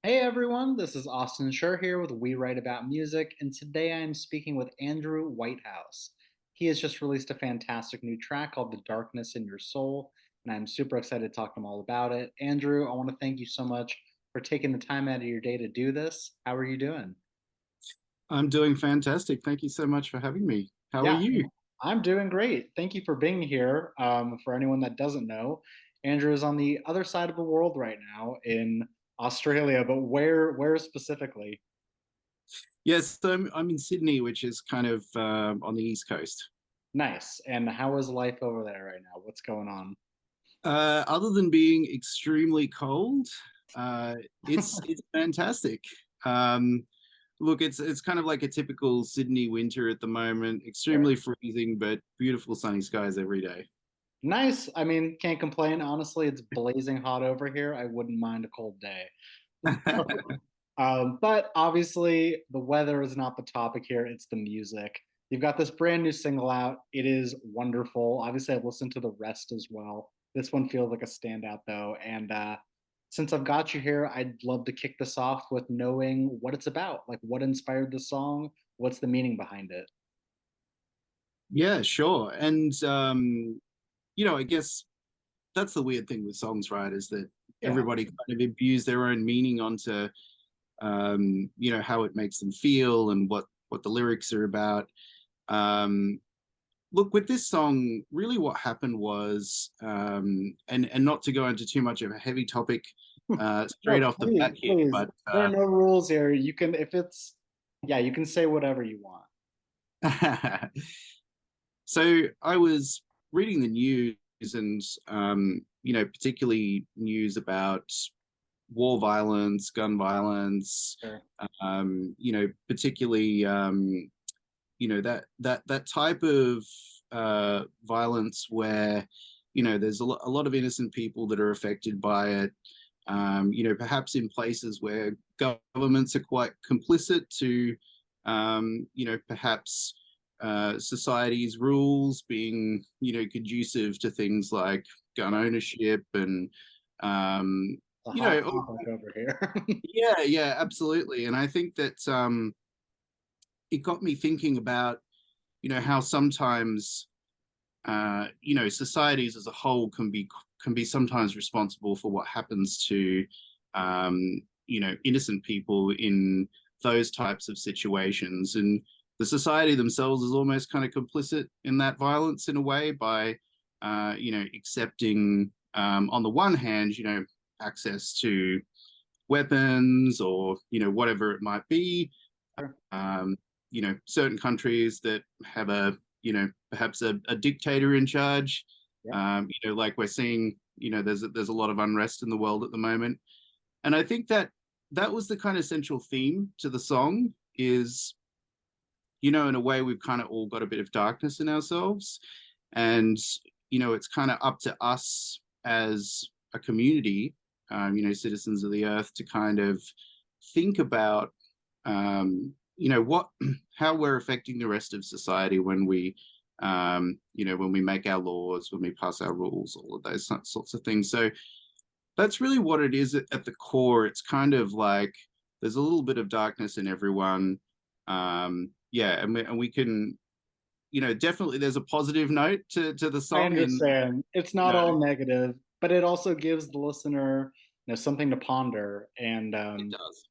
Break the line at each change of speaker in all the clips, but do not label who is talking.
Hey everyone, this is Austin Schur here with We Write About Music, and today I am speaking with Andrew Whitehouse. He has just released a fantastic new track called The Darkness in Your Soul, and I'm super excited to talk to him all about it. Andrew, I want to thank you so much for taking the time out of your day to do this. How are you doing?
I'm doing fantastic. Thank you so much for having me. How are
Yeah,
you?
I'm doing great. Thank you for being here. For anyone that doesn't know, Andrew is on the other side of the world right now in Australia, but where specifically?
Yes, I'm in Sydney, which is kind of on the East Coast.
Nice. And how is life over there right now? What's going on?
Other than being extremely cold, uh, it's fantastic. Um, Look, it's kind of like a typical Sydney winter at the moment.
Sure.
Extremely freezing, but beautiful sunny skies every day.
Nice. I mean, can't complain. Honestly, it's blazing hot over here. I wouldn't mind a cold day. But obviously, the weather is not the topic here. It's the music. You've got this brand new single out. It is wonderful. Obviously, I've listened to the rest as well. This one feels like a standout, though. And since I've got you here, I'd love to kick this off with knowing what it's about. Like, what inspired the song? What's the meaning behind it?
Yeah, sure. And I guess that's the weird thing with songs, right? Is that
Yeah.
everybody kind of imbues their own meaning onto how it makes them feel and what the lyrics are about. Um, Look, with this song, really what happened was, and not to go into too much of a heavy topic straight
No,
off the
please,
bat here,
please.
but
There are no rules here. You can, if it's, yeah, you can say whatever you want.
so I was reading the news and particularly news about war violence, gun violence,
Sure.
particularly that type of violence where there's a lot of innocent people that are affected by it. Perhaps in places where governments are quite complicit to, perhaps society's rules being, conducive to things like gun ownership and, um,
It's a
you
hot
know,
topic over here.
yeah, absolutely. And I think that it got me thinking about, how sometimes, societies as a whole can be sometimes responsible for what happens to, innocent people in those types of situations, and the society themselves is almost kind of complicit in that violence in a way by, accepting, on the one hand, access to weapons or whatever it might be.
Sure.
Certain countries that have perhaps a dictator in charge.
Yep.
Like we're seeing, there's a lot of unrest in the world at the moment, and I think that that was the kind of central theme to the song. Is in a way we've kind of all got a bit of darkness in ourselves, and it's kind of up to us as a community, citizens of the earth, to kind of think about, what how we're affecting the rest of society when we, when we make our laws, when we pass our rules, all of those sorts of things. So that's really what it is at the core. It's kind of like there's a little bit of darkness in everyone. Yeah, and we can, definitely there's a positive note to the
I
song, and
understand. It's
you
not
know,
all negative, but it also gives the listener, something to ponder. And
it does.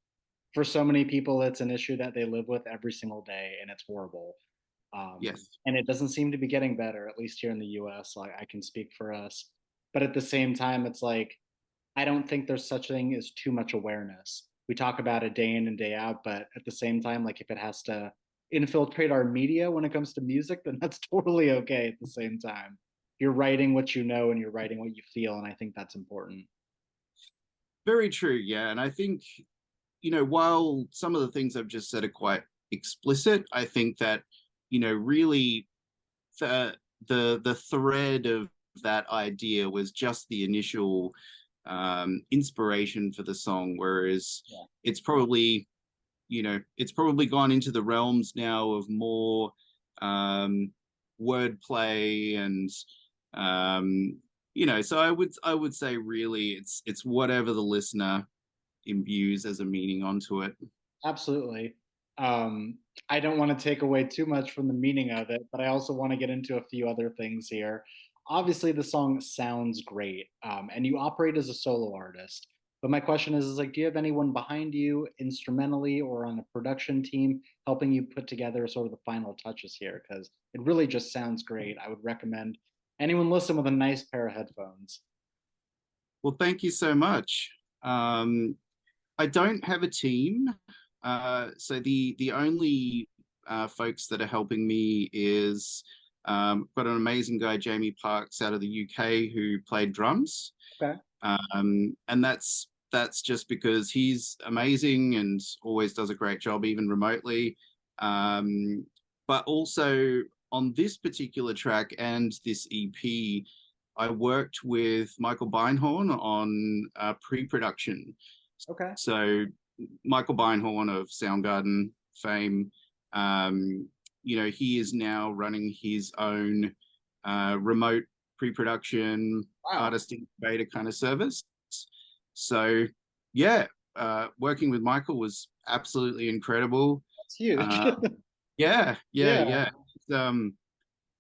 for so many people, it's an issue that they live with every single day, and it's horrible.
Yes.
And it doesn't seem to be getting better, at least here in the US. Like I can speak for us. But at the same time, it's like I don't think there's such a thing as too much awareness. We talk about it day in and day out, but at the same time, like if it has to infiltrate our media when it comes to music, then that's totally okay at the same time. You're writing what you know and you're writing what you feel, and I think that's important.
Very true. Yeah. And I think, while some of the things I've just said are quite explicit, I think that, really the the thread of that idea was just the initial inspiration for the song, whereas
Yeah.
it's probably, it's probably gone into the realms now of more um, wordplay and, so I would say really it's whatever the listener imbues as a meaning onto it.
Absolutely. Um, I don't want to take away too much from the meaning of it, but I also want to get into a few other things here. Obviously, the song sounds great, and you operate as a solo artist. But my question is like, do you have anyone behind you, instrumentally or on a production team, helping you put together sort of the final touches here? Because it really just sounds great. I would recommend anyone listen with a nice pair of headphones.
Well, thank you so much. I don't have a team, so the only folks that are helping me is got an amazing guy, Jamie Parks, out of the UK, who played drums,
Okay.
and that's just because he's amazing and always does a great job, even remotely. Um, but also on this particular track and this EP, I worked with Michael Beinhorn on pre-production.
Okay.
So Michael Beinhorn of Soundgarden fame, um, he is now running his own remote pre-production
Wow.
artist incubator kind of service. So yeah, working with Michael was absolutely incredible.
That's huge.
Uh, yeah, yeah,
Yeah.
yeah.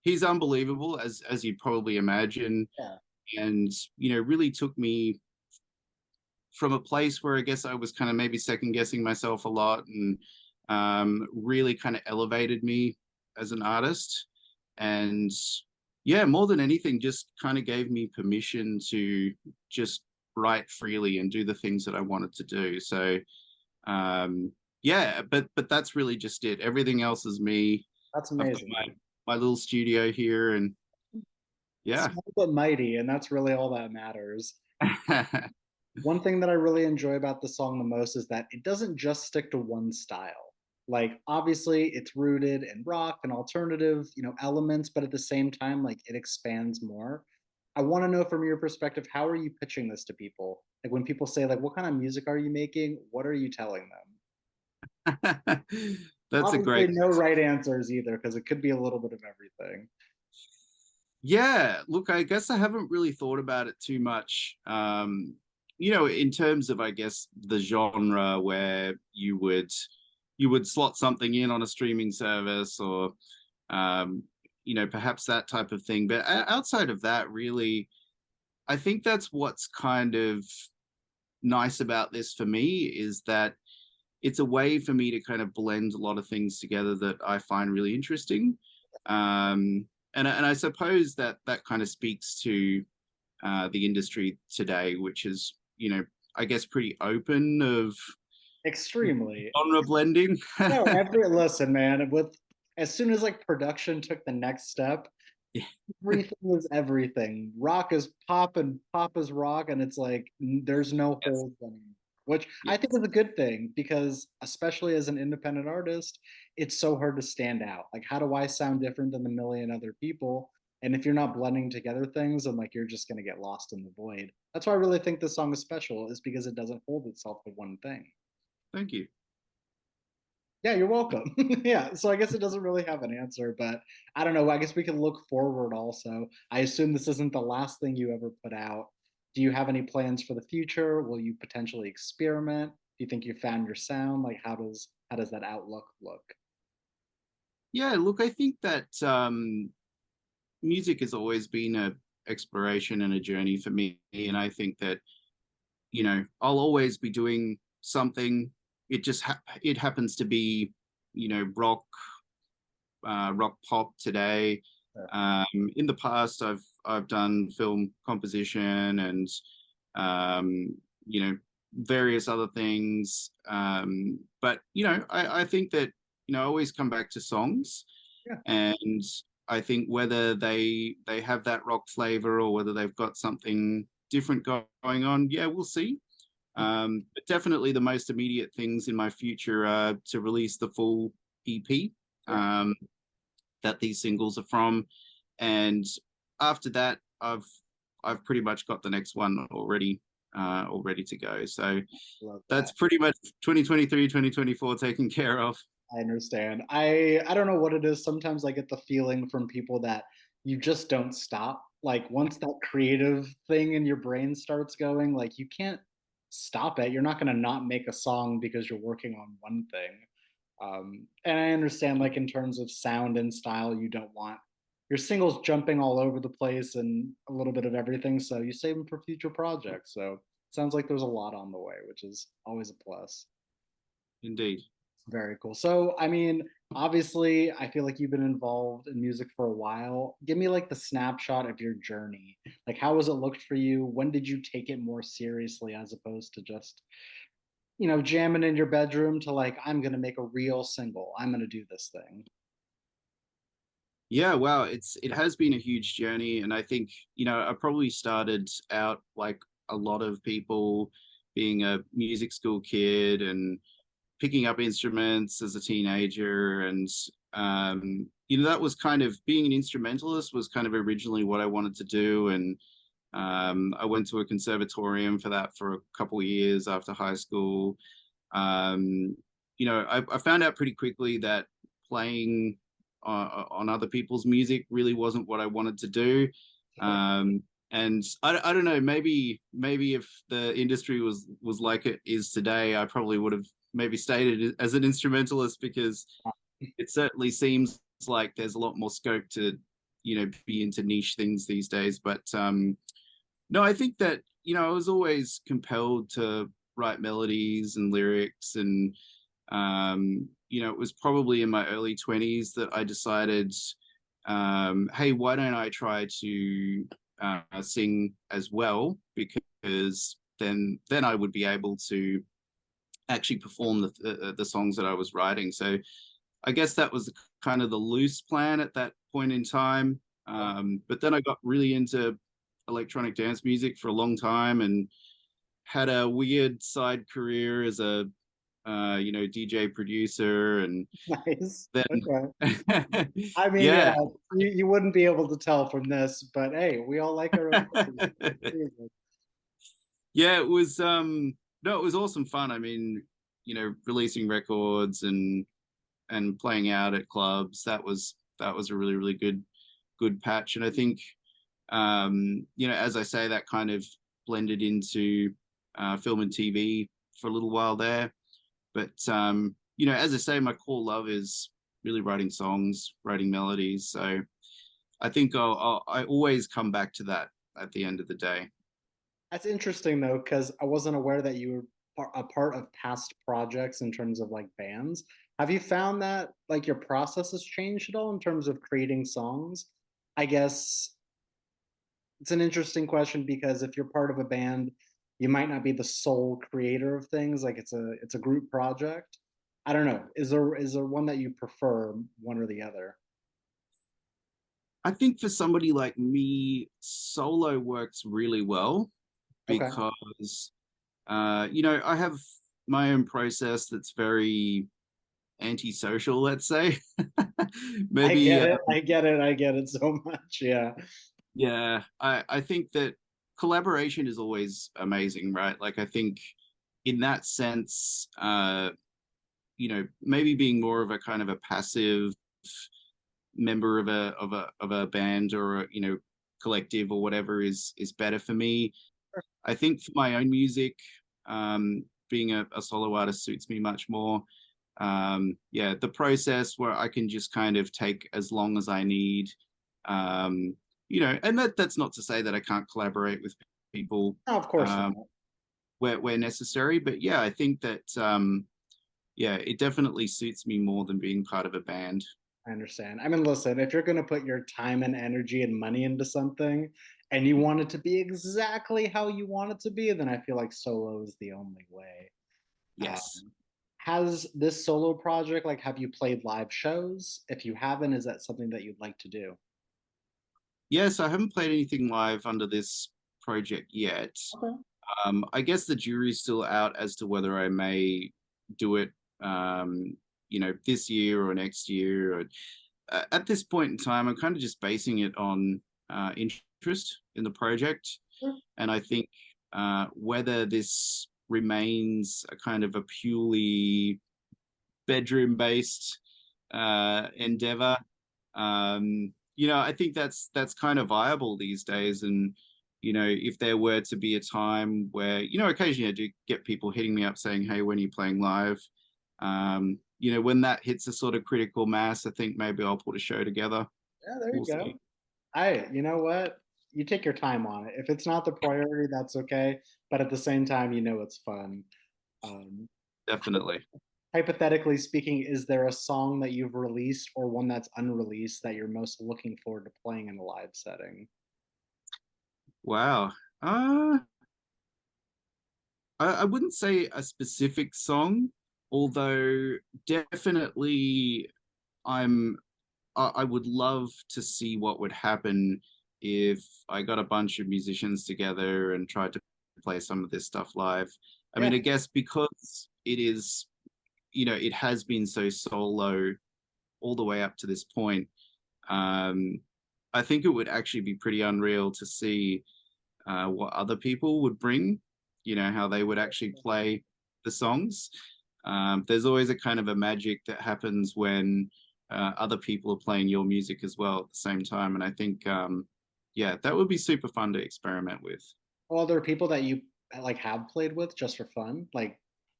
He's unbelievable, as you probably imagine,
Yeah.
and really took me from a place where I guess I was kind of maybe second guessing myself a lot, and really kind of elevated me as an artist. And yeah, more than anything, just kind of gave me permission to just write freely and do the things that I wanted to do. So yeah, but that's really just it. Everything else is me.
That's
I've got
amazing.
my little studio here, and yeah.
Small but mighty, and that's really all that matters. One thing that I really enjoy about the song the most is that it doesn't just stick to one style. Like obviously it's rooted in rock and alternative, elements, but at the same time like it expands more. I want to know from your perspective, how are you pitching this to people? Like when people say like what kind of music are you making? What are you telling them?
That's a
Obviously
great.
no right answers either because it could be a little bit of everything.
Yeah, look, I guess I haven't really thought about it too much. In terms of, I guess, the genre where you would slot something in on a streaming service, or perhaps that type of thing. But outside of that, really, I think that's what's kind of nice about this for me, is that it's a way for me to kind of blend a lot of things together that I find really interesting. And I suppose that that kind of speaks to the industry today, which is, I guess, pretty open of
Extremely.
genre blending.
No, every listen, man, with as soon as like production took the next step,
Yeah.
everything is everything. Rock is pop and pop is rock, and it's like there's no
Yes.
holes anymore. Which I
Yes.
think is a good thing because, especially as an independent artist, it's so hard to stand out. Like, how do I sound different than the million other people? And if you're not blending together things, then like you're just gonna get lost in the void. That's why I really think this song is special, is because it doesn't hold itself to one thing.
Thank you.
Yeah, you're welcome. Yeah, so I guess it doesn't really have an answer, but I don't know. I guess we can look forward also. I assume this isn't the last thing you ever put out. Do you have any plans for the future? Will you potentially experiment? Do you think you found your sound? Like how does that outlook look?
Yeah, look, I think that music has always been a exploration and a journey for me, and I think that I'll always be doing something. It happens to be rock pop today.
Sure.
In the past, I've done film composition and um, you know various other things. But I think that I always come back to songs,
Yeah.
and I think whether they have that rock flavor or whether they've got something different going on, yeah, we'll see. But definitely the most immediate things in my future are to release the full EP
Yeah.
that these singles are from, and after that, I've pretty much got the next one already all ready to go. So
Love
that's
that.
pretty much 2023, 2024 taken care of.
I understand. I don't know what it is. Sometimes I get the feeling from people that you just don't stop. Like once that creative thing in your brain starts going, like you can't stop it. You're not going to not make a song because you're working on one thing. And I understand, like in terms of sound and style, you don't want your singles jumping all over the place and a little bit of everything. So you save them for future projects. So it sounds like there's a lot on the way, which is always a plus.
Indeed.
Very cool. So, I mean, obviously, I feel like you've been involved in music for a while. Give me like the snapshot of your journey. Like, how has it looked for you? When did you take it more seriously as opposed to just, jamming in your bedroom to like, I'm going to make a real single. I'm going to do this thing.
Yeah, wow, it has been a huge journey, and I think, I probably started out like a lot of people, being a music school kid and picking up instruments as a teenager, and that was kind of, being an instrumentalist was kind of originally what I wanted to do. And I went to a conservatorium for that for a couple of years after high school. um, I found out pretty quickly that playing on other people's music really wasn't what I wanted to do. Um, and I don't know, maybe if the industry was like it is today, I probably would have maybe stayed as an instrumentalist, because it certainly seems like there's a lot more scope to be into niche things these days. But no, I think that I was always compelled to write melodies and lyrics, and it was probably in my early 20s that I decided, hey, why don't I try to sing as well? Because then I would be able to actually perform the songs that I was writing. So I guess that was kind of the loose plan at that point in time. But then I got really into electronic dance music for a long time, and had a weird side career as a DJ producer, and
Nice.
then
Okay. I mean, yeah,
yeah.
you wouldn't be able to tell from this, but hey, we all like our own music.
Yeah, it was no, it was awesome fun. I mean, releasing records and playing out at clubs, that was a really, really good patch. And I think, as I say, that kind of blended into film and TV for a little while there. But as I say, my core love is really writing songs, writing melodies. So I think I always come back to that at the end of the day.
That's interesting though, because I wasn't aware that you were a part of past projects in terms of like bands. Have you found that like your process has changed at all in terms of creating songs? I guess it's an interesting question because if you're part of a band, you might not be the sole creator of things. Like it's a group project. I don't know. Is there one that you prefer, one or the other?
I think for somebody like me, solo works really well,
Okay.
because I have my own process that's very antisocial, let's say.
I
Maybe
get it. I get it. I get it so much. Yeah.
yeah, I think that collaboration is always amazing, right? Like, I think in that sense, maybe being more of a kind of a passive member of a band, or collective or whatever, is better for me. I think for my own music, being a solo artist suits me much more. Yeah, the process where I can just kind of take as long as I need. And that's not to say that I can't collaborate with people
No, of course
um,
not.
where necessary. But yeah, I think that yeah, it definitely suits me more than being part of a band.
I understand. I mean, listen, if you're going to put your time and energy and money into something and you want it to be exactly how you want it to be, then I feel like solo is the only way. Um,
Yes.
has this solo project, like, have you played live shows? If you haven't, is that something that you'd like to do?
Yes, I haven't played anything live under this project yet.
Okay.
I guess the jury's still out as to whether I may do it, this year or next year. Or, at this point in time, I'm kind of just basing it on interest in the project.
Sure.
And I think whether this remains a kind of a purely bedroom-based endeavor, I think that's kind of viable these days. And if there were to be a time where, occasionally I do get people hitting me up saying, hey, when are you playing live? When that hits a sort of critical mass, I think maybe I'll put a show together.
Yeah, there you
We'll
go.
see.
You know what? You take your time on it. If it's not the priority, that's okay. But at the same time, it's fun. Um,
Definitely.
Hypothetically speaking, is there a song that you've released or one that's unreleased that you're most looking forward to playing in a live setting?
Wow. Uh, I wouldn't say a specific song, although definitely I'm I would love to see what would happen if I got a bunch of musicians together and tried to play some of this stuff live. I
Yeah,
mean, I guess because it has been so solo all the way up to this point. Um, I think it would actually be pretty unreal to see what other people would bring, how they would actually play the songs. There's always a kind of a magic that happens when other people are playing your music as well at the same time. And I think, yeah, that would be super fun to experiment with.
well, there are people that you like have played with just for fun, like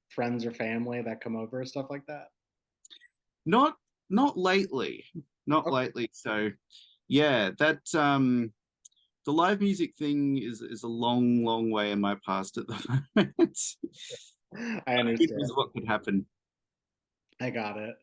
friends or family that come over and stuff like that.
Not, not lately, not
Okay,
lately. So, yeah, the live music thing is a long, long way in my past at the moment.
I
Who
understand.
knows what could happen?
I got it.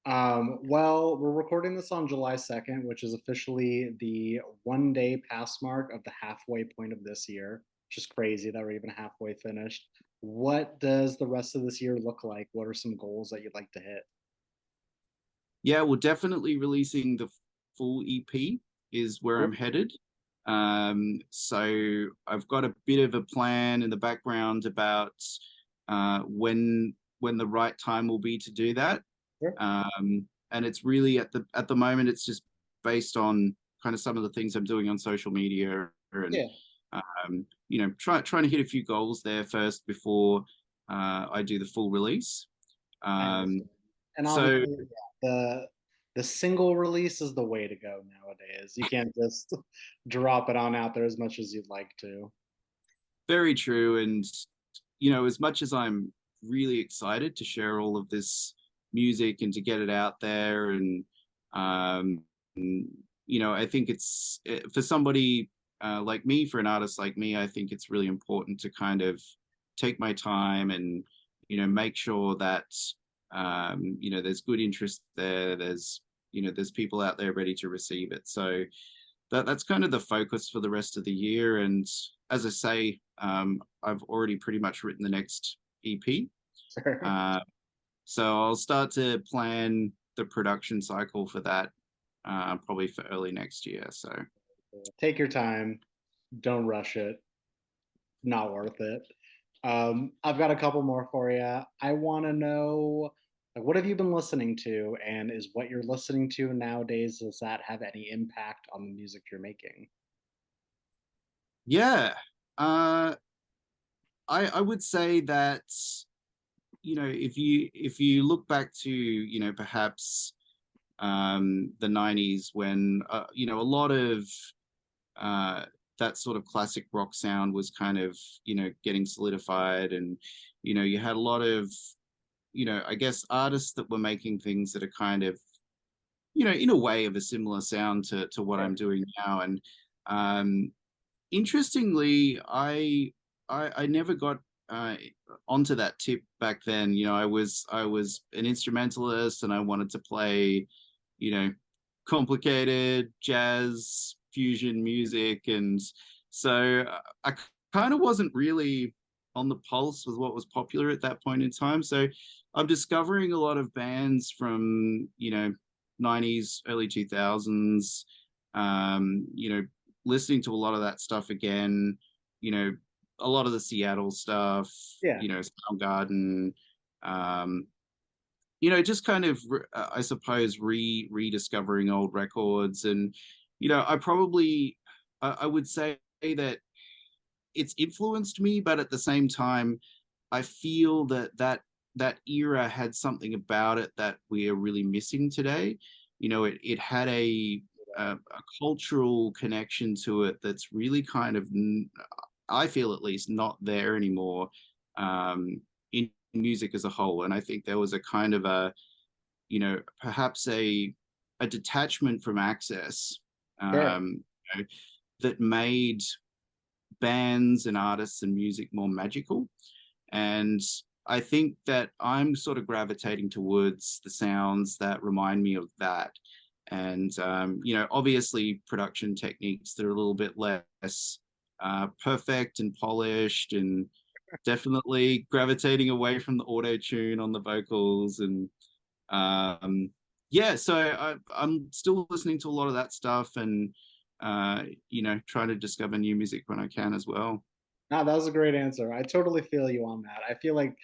Well, we're recording this on July 2nd, which is officially the 1 day pass mark of the halfway point of this year, which is crazy that we're even halfway finished. What does the rest of this year look like? What are some goals that you'd like to hit?
Yeah, well, definitely releasing the full EP is where I'm
Cool.
headed. So I've got a bit of a plan in the background about when the right time will be to do that.
Sure.
And it's really at the moment it's just based on kind of some of the things I'm doing on social media and
Yeah,
trying to hit a few goals there first before I do the full release.
I
Um,
understand. And
so
obviously, yeah, the single release is the way to go nowadays. You can't just drop it on out there as much as you'd like to.
very true. And, as much as I'm really excited to share all of this music and to get it out there, um, I think it's for somebody like me, for an artist like me, I think it's really important to kind of take my time and, make sure that, there's good interest there. There's people out there ready to receive it. So, that's kind of the focus for the rest of the year. And as I say, I've already pretty much written the next EP.
Sure.
Uh, so I'll start to plan the production cycle for that probably for early next year. So
Take your time. Don't rush it. Not worth it. I've got a couple more for you. I want to know, like, what have you been listening to, and is what you're listening to nowadays, does that have any impact on the music you're making?
yeah, uh, I would say that if you look back to perhaps the 90s when a lot of uh, that sort of classic rock sound was kind of getting solidified, and you had a lot of I guess artists that were making things that are kind of in a way of a similar sound to what
Sure.
I'm doing now. And um interestingly, I never got uh onto that tip back then. I was an instrumentalist and I wanted to play you know complicated jazz fusion music, and so I kind of wasn't really on the pulse with what was popular at that point in time. So I'm discovering a lot of bands from 90s, early 2000s, listening to a lot of that stuff again, you know a lot of the Seattle stuff,
Yeah,
Soundgarden, um, just kind of, I suppose, rediscovering old records. And, I probably, I would say that it's influenced me, but at the same time, I feel that era had something about it that we are really missing today. It had a a cultural connection to it that's really kind of, I feel at least, not there anymore in music as a whole. And I think there was a kind of a, perhaps a detachment from access,
Sure.
you know, that made bands and artists and music more magical. And I think that I'm sort of gravitating towards the sounds that remind me of that. And, obviously production techniques that are a little bit less perfect and polished, and definitely gravitating away from the auto tune on the vocals. And yeah, so I'm still listening to a lot of that stuff, and trying to discover new music when I can as well.
No, that was a great answer. I totally feel you on that. I feel like,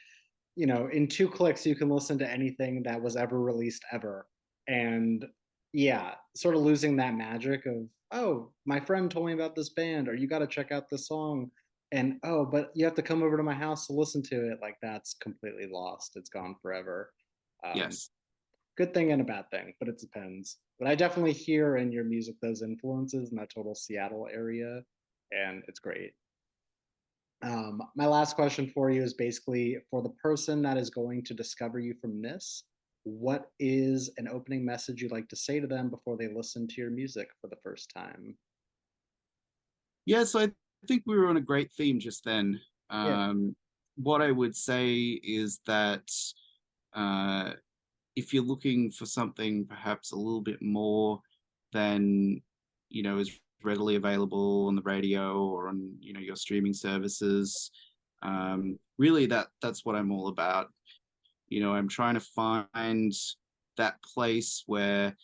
in 2 clicks, you can listen to anything that was ever released ever. And yeah, sort of losing that magic of, "Oh, my friend told me about this band," or "You gotta check out this song." And, "Oh, but you have to come over to my house to listen to it." Like, that's completely lost. It's gone forever. Um,
Yes.
Good thing and a bad thing, but it depends. But I definitely hear in your music those influences in that total Seattle area, and it's great. My last question for you is basically for the person that is going to discover you from this, what is an opening message you'd like to say to them before they listen to your music for the first time?
Yeah, so I think we were on a great theme just then.
Yeah,
What I would say is that uh, if you're looking for something perhaps a little bit more than is readily available on the radio or on your streaming services, really that's what I'm all about. I'm trying to find that place where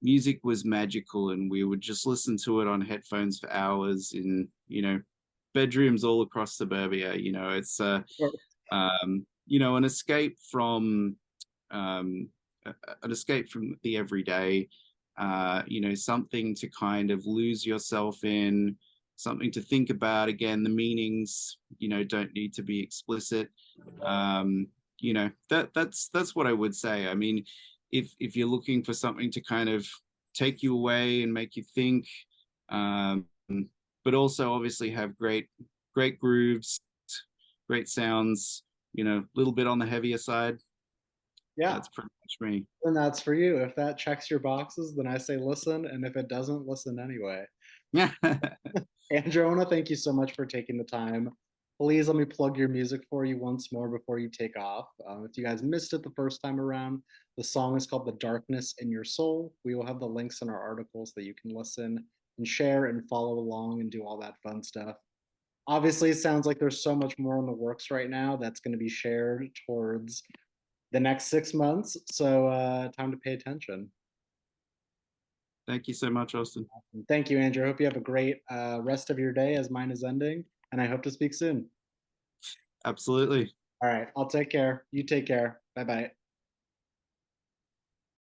music was magical and we would just listen to it on headphones for hours in bedrooms all across suburbia. It's
sure.
an escape from um, an escape from the everyday. Something to kind of lose yourself in, something to think about. Again, the meanings don't need to be explicit. That's what I would say. I mean, if you're looking for something to kind of take you away and make you think, um, but also obviously have great grooves, great sounds, a little bit on the heavier side,
Yeah,
that's pretty much me.
and that's for you. If that checks your boxes, then I say listen, and if it doesn't, listen anyway.
Yeah.
Androna, thank you so much for taking the time. Please let me plug your music for you once more before you take off. If you guys missed it the first time around, the song is called The Darkness in Your Soul. We will have the links in our articles that you can listen and share and follow along and do all that fun stuff. Obviously, it sounds like there's so much more in the works right now that's going to be shared towards the next 6 months. So, time to pay attention.
Thank you so much, Austin.
And thank you, Andrew. I hope you have a great rest of your day as mine is ending. And I hope to speak soon.
Absolutely.
All right. I'll take care. You take care. Bye bye.